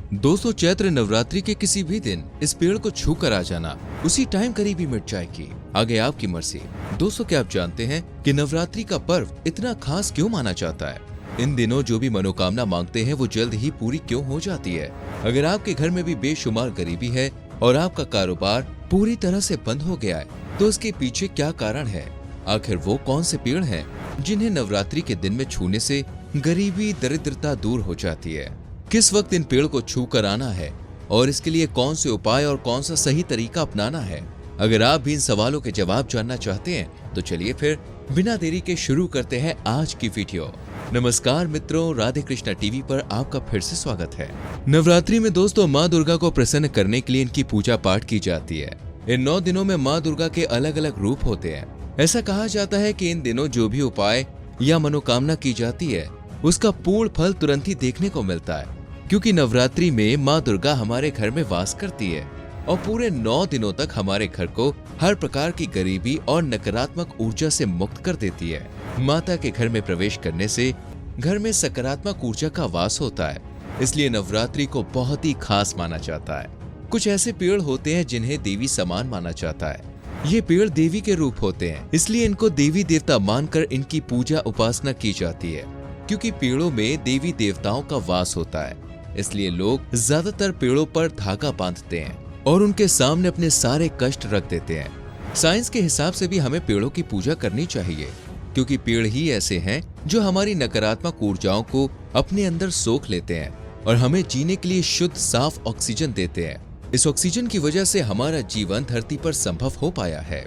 दोस्तों, चैत्र नवरात्रि के किसी भी दिन इस पेड़ को छू कर आ जाना, उसी टाइम गरीबी मिट जाएगी। आगे आपकी मर्जी। दोस्तों, क्या आप जानते हैं कि नवरात्रि का पर्व इतना खास क्यों माना जाता है? इन दिनों जो भी मनोकामना मांगते हैं वो जल्द ही पूरी क्यों हो जाती है? अगर आपके घर में भी बेशुमार गरीबी है और आपका कारोबार पूरी तरह से बंद हो गया है, तो इसके पीछे क्या कारण है? आखिर वो कौन से पेड़ हैं जिन्हें नवरात्रि के दिन में छूने से गरीबी दरिद्रता दूर हो जाती है? किस वक्त इन पेड़ को छू कर आना है और इसके लिए कौन से उपाय और कौन सा सही तरीका अपनाना है? अगर आप भी इन सवालों के जवाब जानना चाहते हैं तो चलिए फिर बिना देरी के शुरू करते हैं आज की वीडियो। नमस्कार मित्रों, राधे कृष्णा टीवी पर आपका फिर से स्वागत है। नवरात्रि में दोस्तों माँ दुर्गा को प्रसन्न करने के लिए इनकी पूजा पाठ की जाती है। इन 9 दिनों में माँ दुर्गा के अलग अलग रूप होते हैं। ऐसा कहा जाता है कि इन दिनों जो भी उपाय या मनोकामना की जाती है उसका पूर्ण फल तुरंत ही देखने को मिलता है, क्योंकि नवरात्रि में माँ दुर्गा हमारे घर में वास करती है और पूरे 9 दिनों तक हमारे घर को हर प्रकार की गरीबी और नकारात्मक ऊर्जा से मुक्त कर देती है। माता के घर में प्रवेश करने से घर में सकारात्मक ऊर्जा का वास होता है, इसलिए नवरात्रि को बहुत ही खास माना जाता है। कुछ ऐसे पेड़ होते हैं जिन्हें देवी समान माना जाता है। ये पेड़ देवी के रूप होते हैं, इसलिए इनको देवी देवता मानकर इनकी पूजा उपासना की जाती है। क्योंकि पेड़ों में देवी देवताओं का वास होता है, इसलिए लोग ज्यादातर पेड़ों पर धागा बांधते हैं और उनके सामने अपने सारे कष्ट रख देते हैं। साइंस के हिसाब से भी हमें पेड़ों की पूजा करनी चाहिए, क्योंकि पेड़ ही ऐसे हैं जो हमारी नकारात्मक ऊर्जाओं को अपने अंदर सोख लेते हैं और हमें जीने के लिए शुद्ध साफ ऑक्सीजन देते हैं। इस ऑक्सीजन की वजह से हमारा जीवन धरती पर संभव हो पाया है,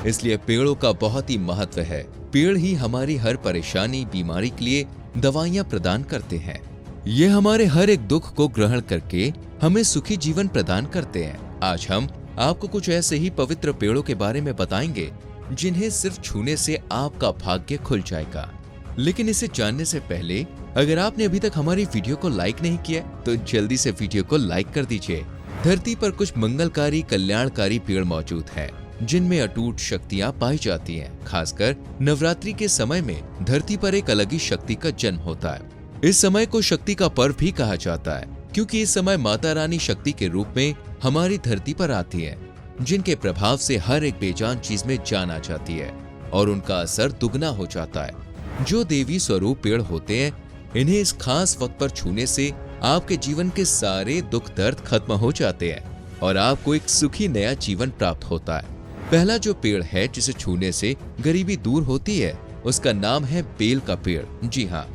इसलिए पेड़ों का बहुत ही महत्व है। पेड़ ही हमारी हर परेशानी बीमारी के लिए दवाइयाँ प्रदान करते हैं। ये हमारे हर एक दुख को ग्रहण करके हमें सुखी जीवन प्रदान करते हैं। आज हम आपको कुछ ऐसे ही पवित्र पेड़ों के बारे में बताएंगे जिन्हें सिर्फ छूने से आपका भाग्य खुल जाएगा। लेकिन इसे जानने से पहले अगर आपने अभी तक हमारी वीडियो को लाइक नहीं किया तो जल्दी से वीडियो को लाइक कर दीजिए। धरती पर कुछ मंगलकारी कल्याणकारी पेड़ मौजूद हैं जिनमें अटूट शक्तियां पाई जाती हैं। खासकर नवरात्रि के समय में धरती पर एक अलग ही शक्ति का जन्म होता है। इस समय को शक्ति का पर्व भी कहा जाता है, क्योंकि इस समय माता रानी शक्ति के रूप में हमारी धरती पर आती है, जिनके प्रभाव से हर एक बेजान चीज में जान आ जाती है और उनका असर दुगना हो जाता है। जो देवी स्वरूप पेड़ होते हैं, इन्हें इस खास वक्त पर छूने से आपके जीवन के सारे दुख दर्द खत्म हो जाते हैं और आपको एक सुखी नया जीवन प्राप्त होता है। पहला जो पेड़ है जिसे छूने से गरीबी दूर होती है, उसका नाम है बेल का पेड़। जी हाँ,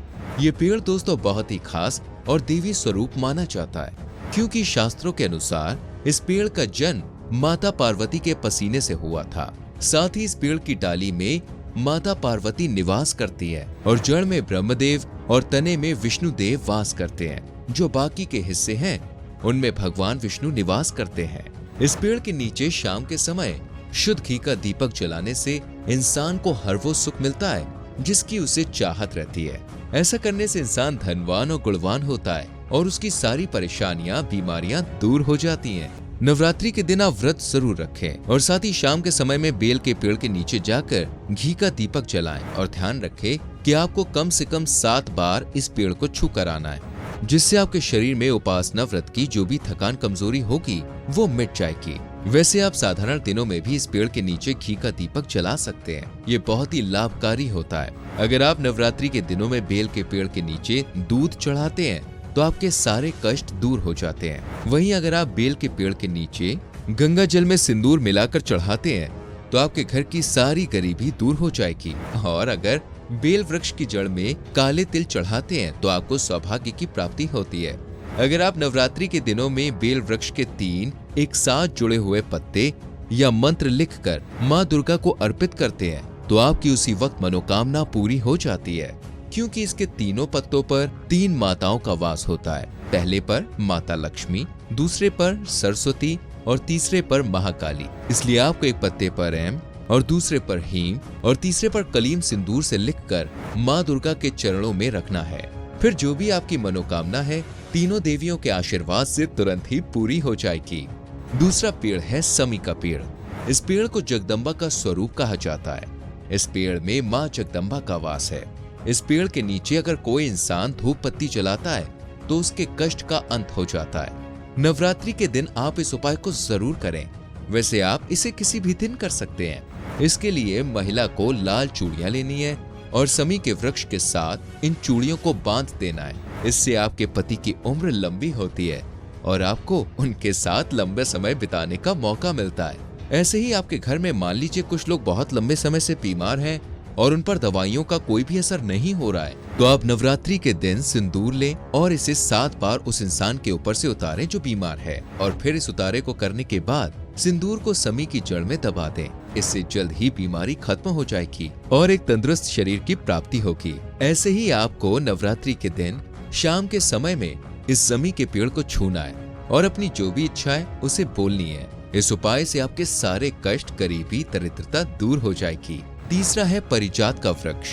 ये पेड़ दोस्तों बहुत ही खास और देवी स्वरूप माना जाता है, क्योंकि शास्त्रों के अनुसार इस पेड़ का जन्म माता पार्वती के पसीने से हुआ था। साथ ही इस पेड़ की डाली में माता पार्वती निवास करती है और जड़ में ब्रह्मदेव और तने में विष्णु देव वास करते हैं। जो बाकी के हिस्से हैं उनमें भगवान विष्णु निवास करते हैं। इस पेड़ के नीचे शाम के समय शुद्ध घी का दीपक जलाने से इंसान को हर वो सुख मिलता है जिसकी उसे चाहत रहती है। ऐसा करने से इंसान धनवान और गुणवान होता है और उसकी सारी परेशानियां बीमारियां दूर हो जाती हैं। नवरात्रि के दिन आप व्रत जरूर रखें और साथ ही शाम के समय में बेल के पेड़ के नीचे जाकर घी का दीपक जलाएं और ध्यान रखें कि आपको कम से कम 7 बार इस पेड़ को छू कर आना है, जिससे आपके शरीर में उपासना व्रत की जो भी थकान कमजोरी होगी वो मिट जाएगी। वैसे आप साधारण दिनों में भी इस पेड़ के नीचे घी का दीपक जला सकते हैं। ये बहुत ही लाभकारी होता है। अगर आप नवरात्रि के दिनों में बेल के पेड़ के नीचे दूध चढ़ाते हैं तो आपके सारे कष्ट दूर हो जाते हैं। वहीं अगर आप बेल के पेड़ के नीचे गंगा जल में सिंदूर मिलाकर चढ़ाते हैं तो आपके घर की सारी गरीबी दूर हो जाएगी। और अगर बेल वृक्ष की जड़ में काले तिल चढ़ाते हैं तो आपको सौभाग्य की प्राप्ति होती है। अगर आप नवरात्रि के दिनों में बेल वृक्ष के 3 एक साथ जुड़े हुए पत्ते या मंत्र लिखकर माँ दुर्गा को अर्पित करते हैं तो आपकी उसी वक्त मनोकामना पूरी हो जाती है, क्योंकि इसके तीनों पत्तों पर 3 माताओं का वास होता है। पहले पर माता लक्ष्मी, दूसरे पर सरस्वती और तीसरे पर महाकाली। इसलिए आपको एक पत्ते पर एम और दूसरे पर हीम और तीसरे पर कलीम सिंदूर से लिखकर माँ दुर्गा के चरणों में रखना है। फिर जो भी आपकी मनोकामना है तीनों देवियों के आशीर्वाद से तुरंत ही पूरी हो जाएगी। दूसरा पेड़ है समी का पेड़। इस पेड़ को जगदम्बा का स्वरूप कहा जाता है। इस पेड़ में माँ जगदम्बा का वास है। इस पेड़ के नीचे अगर कोई इंसान धूप बत्ती जलाता है तो उसके कष्ट का अंत हो जाता है। नवरात्रि के दिन आप इस उपाय को जरूर करें। वैसे आप इसे किसी भी दिन कर सकते हैं। इसके लिए महिला को लाल चूड़ियां लेनी है और समी के वृक्ष के साथ इन चूड़ियों को बांध देना है। इससे आपके पति की उम्र लंबी होती है और आपको उनके साथ लंबे समय बिताने का मौका मिलता है। ऐसे ही आपके घर में मान लीजिए कुछ लोग बहुत लंबे समय से बीमार हैं और उन पर दवाइयों का कोई भी असर नहीं हो रहा है, तो आप नवरात्रि के दिन सिंदूर लें और इसे 7 बार उस इंसान के ऊपर से उतारें जो बीमार है, और फिर इस उतारे को करने के बाद सिंदूर को समी की जड़ में दबा दें। इससे जल्द ही बीमारी खत्म हो जाएगी और एक तंदुरुस्त शरीर की प्राप्ति होगी। ऐसे ही आपको नवरात्रि के दिन शाम के समय में इस समी के पेड़ को छूना है और अपनी जो भी इच्छा है उसे बोलनी है। इस उपाय से आपके सारे कष्ट, गरीबी, दरिद्रता दूर हो जाएगी। तीसरा है परिजात का वृक्ष।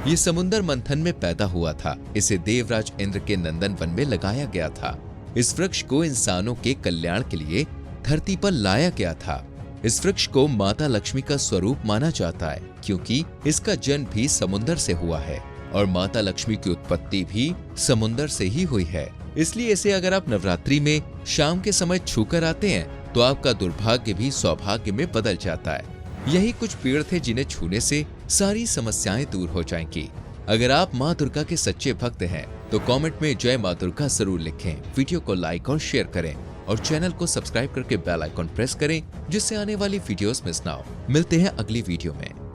ये समुद्र मंथन में पैदा हुआ था। इसे देवराज इंद्र के नंदन वन में लगाया गया था। इस वृक्ष को इंसानों के कल्याण के लिए धरती पर लाया गया था। इस वृक्ष को माता लक्ष्मी का स्वरूप माना जाता है, क्योंकि इसका जन्म भी समुद्र से हुआ है और माता लक्ष्मी की उत्पत्ति भी समुद्र से ही हुई है। इसलिए इसे अगर आप नवरात्रि में शाम के समय छूकर आते हैं तो आपका दुर्भाग्य भी सौभाग्य में बदल जाता है। यही कुछ पेड़ थे जिन्हें छूने से सारी समस्याएं दूर हो जाएंगी। अगर आप माँ दुर्गा के सच्चे भक्त हैं तो कमेंट में जय माँ दुर्गा जरूर लिखें, वीडियो को लाइक और शेयर करें और चैनल को सब्सक्राइब करके बेल आइकॉन प्रेस करें, जिससे आने वाली वीडियोस मिस ना हो। मिलते हैं अगली वीडियो में।